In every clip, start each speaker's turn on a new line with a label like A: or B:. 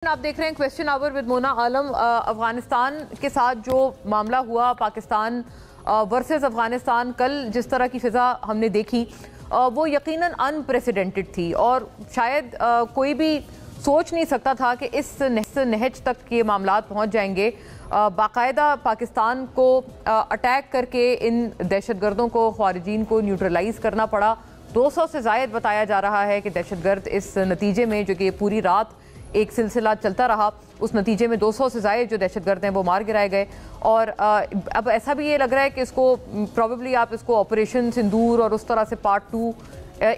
A: आप देख रहे हैं क्वेश्चन आवर विद मोना आलम। अफगानिस्तान के साथ जो मामला हुआ, पाकिस्तान वर्सेस अफगानिस्तान, कल जिस तरह की फिजा हमने देखी वो यकीनन अनप्रेसिडेंटेड थी और शायद कोई भी सोच नहीं सकता था कि इस नहज तक ये मामलात पहुंच जाएंगे। बाकायदा पाकिस्तान को अटैक करके इन दहशतगर्दों को, ख़वारिजीन को न्यूट्रलाइज करना पड़ा। 200 से ज़ायद बताया जा रहा है कि दहशतगर्द इस नतीजे में, जो कि पूरी रात एक सिलसिला चलता रहा, उस नतीजे में 200 से ज़ायद जो दहशतगर्द हैं वो मार गिराए गए। और अब ऐसा भी ये लग रहा है कि इसको प्रॉबेबली आप इसको ऑपरेशन सिंदूर और उस तरह से पार्ट 2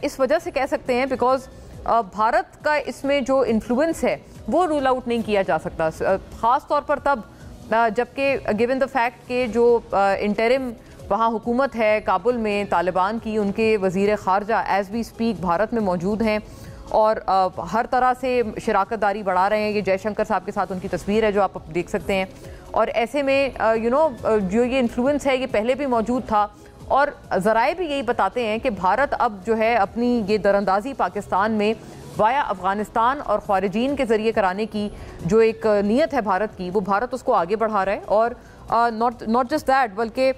A: इस वजह से कह सकते हैं बिकॉज भारत का इसमें जो इन्फ्लुएंस है वो रूल आउट नहीं किया जा सकता, ख़ास तौर पर तब जबकि गिवन द फैक्ट के जो इंटरिम वहाँ हुकूमत है काबुल में तालिबान की, उनके वज़ीर ख़ारजा एज वी स्पीक भारत में मौजूद हैं और हर तरह से शराकतदारी बढ़ा रहे हैं। ये जयशंकर साहब के साथ उनकी तस्वीर है जो आप देख सकते हैं। और ऐसे में जो ये इन्फ्लुएंस है ये पहले भी मौजूद था और ज़राए भी यही बताते हैं कि भारत अब जो है अपनी ये दरअंदाज़ी पाकिस्तान में वाया अफ़गानिस्तान और ख़वारिजीन के ज़रिए कराने की जो एक नीयत है भारत की, वो भारत उसको आगे बढ़ा रहा है। और नॉट जस्ट दैट, बल्कि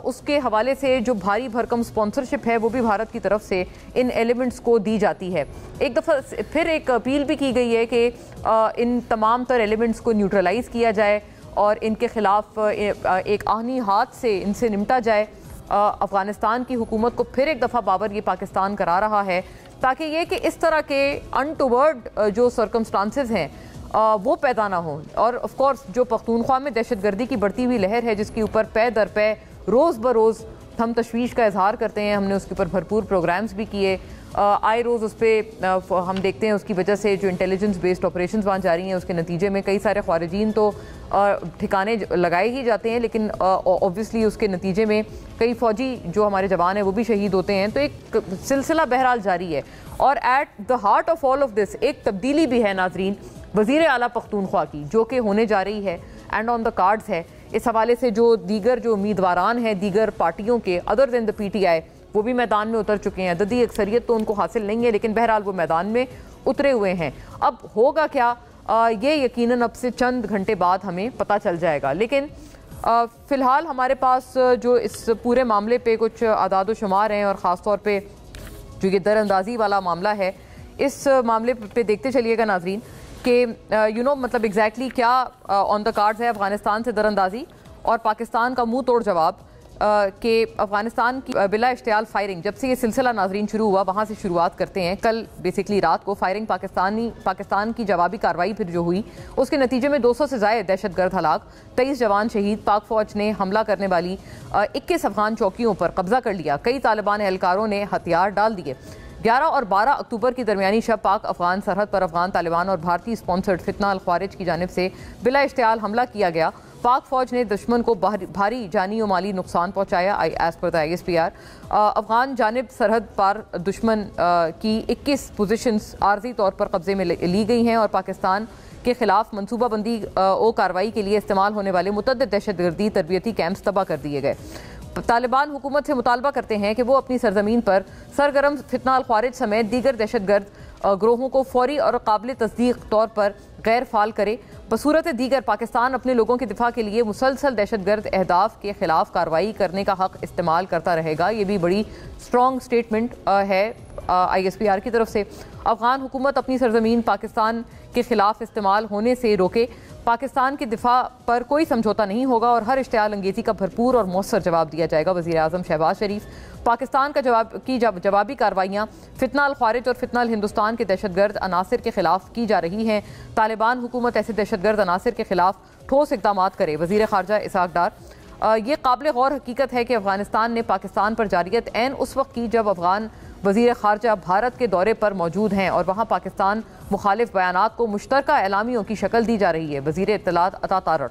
A: उसके हवाले से जो भारी भरकम स्पॉन्सरशिप है वो भी भारत की तरफ से इन एलिमेंट्स को दी जाती है। एक दफ़ा फिर एक अपील भी की गई है कि इन तमाम तर एलिमेंट्स को न्यूट्रलाइज़ किया जाए और इनके ख़िलाफ़ एक आहनी हाथ से इनसे निपटा जाए। अफ़गानिस्तान की हुकूमत को फिर एक दफ़ा बाबर ये पाकिस्तान करा रहा है ताकि ये कि इस तरह के अनटुवर्ड जो सर्कमस्टांसेस हैं वो पैदा ना हो। और ऑफ कोर्स जो पख्तूनख्वा में दहशतगर्दी की बढ़ती हुई लहर है जिसके ऊपर पे दर पे रोज़ ब रोज़ हम तशवीश का इजहार करते हैं, हमने उसके ऊपर भरपूर प्रोग्राम्स भी किए, आए रोज़ उस पर हम देखते हैं उसकी वजह से जो इंटेलिजेंस बेस्ड ऑपरेशंस वहाँ जारी हैं उसके नतीजे में कई सारे ख़वारिजीन तो ठिकाने लगाए ही जाते हैं, लेकिन ऑब्वियसली उसके नतीजे में कई फ़ौजी जो हमारे जवान हैं वो भी शहीद होते हैं। तो एक सिलसिला बहरहाल जारी है और at the heart of all of this एक तब्दीली भी है नाजरीन वज़ीर आला पख्तूनख्वा की, जो कि होने जा रही है एंड ऑन द कार्ड्स है। इस हवाले से जो दीगर जो उम्मीदवारान हैं दीगर पार्टियों के अदर दैन द PTI वो भी मैदान में उतर चुके हैं। अददी अक्सरियत तो उनको हासिल नहीं है लेकिन बहरहाल वो मैदान में उतरे हुए हैं। अब होगा क्या ये यकीनन अब से चंद घंटे बाद हमें पता चल जाएगा। लेकिन फ़िलहाल हमारे पास जो इस पूरे मामले पे कुछ आदाद व शुमार हैं और ख़ास तौर पे जो ये दरअंदाज़ी वाला मामला है, इस मामले पे देखते चलिएगा नाजरीन कि मतलब एग्जैक्टली क्या ऑन द कार्ड्स है अफ़गानिस्तान से दरअंदाज़ी और पाकिस्तान का मुंह तोड़ जवाब कि अफ़गानिस्तान की बिला इश्तियाल फायरिंग जब से ये सिलसिला नाजरीन शुरू हुआ वहाँ से शुरुआत करते हैं। कल बेसिकली रात को फायरिंग पाकिस्तान की जवाबी कार्रवाई फिर जो हुई उसके नतीजे में 200 से ज़ायद दहशतगर्द हलाक, 23 जवान शहीद। पाक फ़ौज ने हमला करने वाली 21 अफगान चौकियों पर कब्जा कर लिया, कई तालिबान एहलकारों ने हथियार डाल दिए। 11 और 12 अक्टूबर की दरमियानी शब पाक अफगान सरहद पर अफगान तालिबान और भारतीय स्पॉन्सर्ड फितना अल ख्वारिज की जानिब से बिला इश्तियाल हमला किया गया। पाक फ़ौज ने दुश्मन को भारी जानी और माली नुकसान पहुँचाया as per the ISPR। Afghan जानिब सरहद पार दुश्मन की 21 पोजीशंस आर्जी तौर पर कब्जे में ली गई हैं और पाकिस्तान के खिलाफ मनसूबाबंदी कार्रवाई के लिए इस्तेमाल होने वाले मुतअद्दिद दहशतगर्दी तरबियती कैंप्स तबाह कर दिए गए। तालिबान हुकूमत से मुतालबा करते हैं कि वो अपनी सरजमीन पर सरगर्म फितना अल ख्वारिज समेत दीगर दहशतगर्द ग्रोहों को फौरी और काबिल तस्दीक तौर पर गैर फाल करे। बसूरत दीगर पाकिस्तान अपने लोगों के दिफा के लिए मुसलसल दहशतगर्द अहदाफ के खिलाफ कार्रवाई करने का हक इस्तेमाल करता रहेगा। ये भी बड़ी स्ट्रॉन्ग स्टेटमेंट है ISPR की तरफ से। अफगान हुकूमत अपनी सरजमीन पाकिस्तान के खिलाफ इस्तेमाल होने से रोके, पाकिस्तान के दिफा पर कोई समझौता नहीं होगा और हर इश्तियाल अंगेज़ी का भरपूर और मौसर जवाब दिया जाएगा। वज़ीर आज़म शहबाज शरीफ पाकिस्तान का जवाबी कार्रवाइयाँ फितना अल ख्वारिज और फितना अल हिंदुस्तान के दहशतगर्द अनासिर के खिलाफ की जा रही हैं। तालिबान हुकूमत ऐसे दहशतगर्द अनासिर के खिलाफ ठोस इक़दाम करे। वज़ीर ख़ारजा इसहाक़ डार ये काबिल गौर हकीकत है कि अफ़गानिस्तान ने पाकिस्तान पर जारियत ऐन उस वक्त की जब अफ़गान वज़ीर ख़ारजा भारत के दौरे पर मौजूद हैं और वहाँ पाकिस्तान मुखालिफ बयानात को मुश्तरका एलामियों की शक्ल दी जा रही है। वज़ीर इत्तलात अता तारड़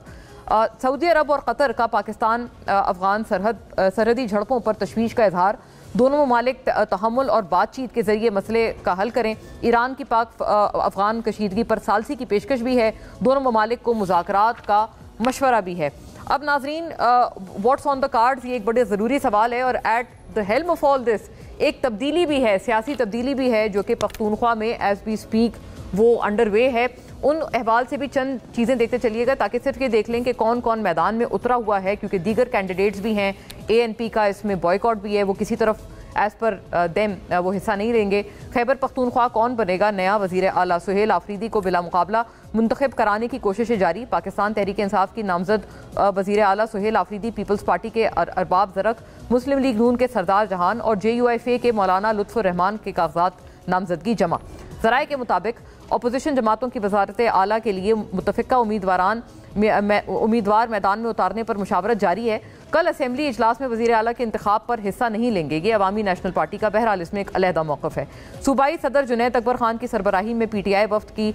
A: सऊदी अरब और कतर का पाकिस्तान अफ़गान सरहदी झड़पों पर तशवीश का इजहार, दोनों ममालिक तहम्मुल और बातचीत के ज़रिए मसले का हल करें। ईरान की पाक अफ़गान कशीदगी पर सालसी की पेशकश भी है, दोनों ममालिक को मुज़ाकरात का मशवरा भी है। अब नाजरीन व्हाट्स ऑन द कार्ड्स ये एक बड़े ज़रूरी सवाल है और at the helm of all this एक तब्दीली भी है, सियासी तब्दीली भी है जो कि पख्तूनख्वा में एज वी स्पीक वो अंडर वे है ان احوال سے بھی چند چیزیں دیکھتے چلیے گا تاکہ صرف یہ دیکھ لیں کہ کون کون میدان میں اترا ہوا ہے، کیونکہ دیگر کینڈیڈیٹس بھی ہیں، ANP کا اس میں بوائیکاٹ بھی ہے، وہ کسی طرف ایز پر دیم وہ حصہ نہیں لیں گے۔ خیبر پختونخوا کون بنے گا نیا وزیر اعلیٰ؟ سہیل آفریدی کو بلا مقابلہ منتخب کرانے کی کوششیں جاری۔ پاکستان تحریک انصاف کی نامزد وزیر اعلیٰ سہیل آفریدی پیپلز پارٹی کے ارباب زرق، مسلم لیگ نون کے سردار جہان اور JUIFA کے مولانا لطف الرحمان کے کاغذات نامزدگی جمع۔ ذرائع کے مطابق اپوزیشن جماعتوں کی وزارت اعلیٰ کے لیے متفقہ امیدوار میدان میں اتارنے پر مشاورت جاری ہے۔ کل اسمبلی اجلاس میں وزیر اعلیٰ کے انتخاب پر حصہ نہیں لیں گے، یہ عوامی نیشنل پارٹی کا بہرحال اس میں ایک علیحدہ موقف ہے۔ صوبائی صدر جنید اکبر خان کی سربراہی میں PTI وفد کی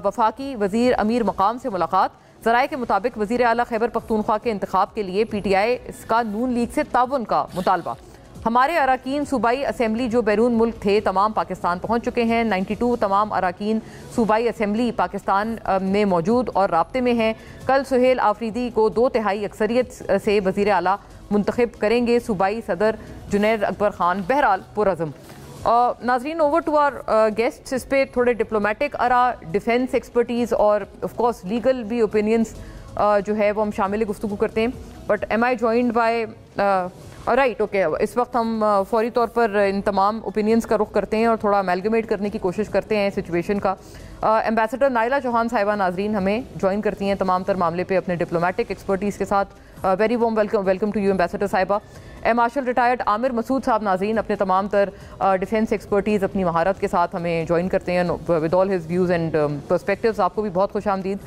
A: وفاقی وزیر امیر مقام سے ملاقات۔ ذرائع کے مطابق وزیر اعلیٰ خیبر پختونخوا کے انتخاب کے لیے PTI کا نون لیگ سے تعاون کا مطالبہ۔ ہمارے اراکین صوبائی اسمبلی جو بیرون ملک تھے تمام پاکستان پہنچ چکے ہیں۔ 92 تمام اراکین صوبائی اسمبلی پاکستان میں موجود اور رابطے میں ہیں۔ کل سہیل آفریدی کو 2/3 اکثریت سے وزیر اعلیٰ منتخب کریں گے صوبائی صدر جنید اکبر خان، بہرحال پرعزم۔ ناظرین، اوور ٹو آر گیسٹس، اس پہ تھوڑے ڈپلومیٹک ڈیفینس ایکسپرٹیز اور آف کورس لیگل بھی اوپینینس جو ہے وہ ہم شامل گفتگو کرتے ہیں۔ But am I joined by right, okay, اس وقت ہم فوری طور پر ان تمام اوپینینس کا رخ کرتے ہیں اور تھوڑا امیلگمیٹ کرنے کی کوشش کرتے ہیں سچویشن کا۔ ایمبیسڈر نائلہ چوہان صاحبہ ناظرین ہمیں جوائن کرتی ہیں تمام تر معاملے پہ اپنے ڈپلومیٹک ایکسپرٹیز کے ساتھ۔ Very warm welcome to you ambassador صاحبہ۔ مارشل ریٹائرڈ عامر مسعود صاحب ناظرین اپنے تمام تر ڈیفینس ایکسپرٹیز اپنی مہارت کے ساتھ ہمیں جوائن کرتے ہیں with all his views and perspectives. آپ کو بھی بہت خوش آمدید۔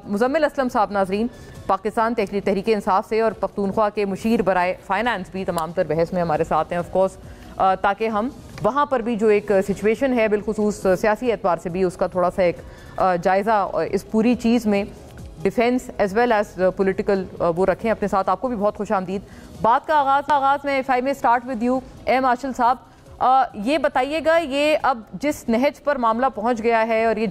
A: مزمل اسلم صاحب ناظرین پاکستان تحریک انصاف سے اور پختونخوا کے مشیر برائے فائنانس بھی تمام تر بحث میں ہمارے ساتھ ہیں آف کورس، تاکہ ہم وہاں پر بھی جو ایک سچویشن ہے بالخصوص سیاسی اعتبار سے بھی اس کا تھوڑا سا ایک جائزہ اس پوری چیز میں defence as well as political وہ رکھیں اپنے ساتھ۔ آپ کو بھی بہت خوش آمدید۔ بات کا آغاز میں if I may start with you marshal صاحب، یہ بتائیے گا یہ اب جس نہج پر معاملہ پہنچ گیا ہے اور یہ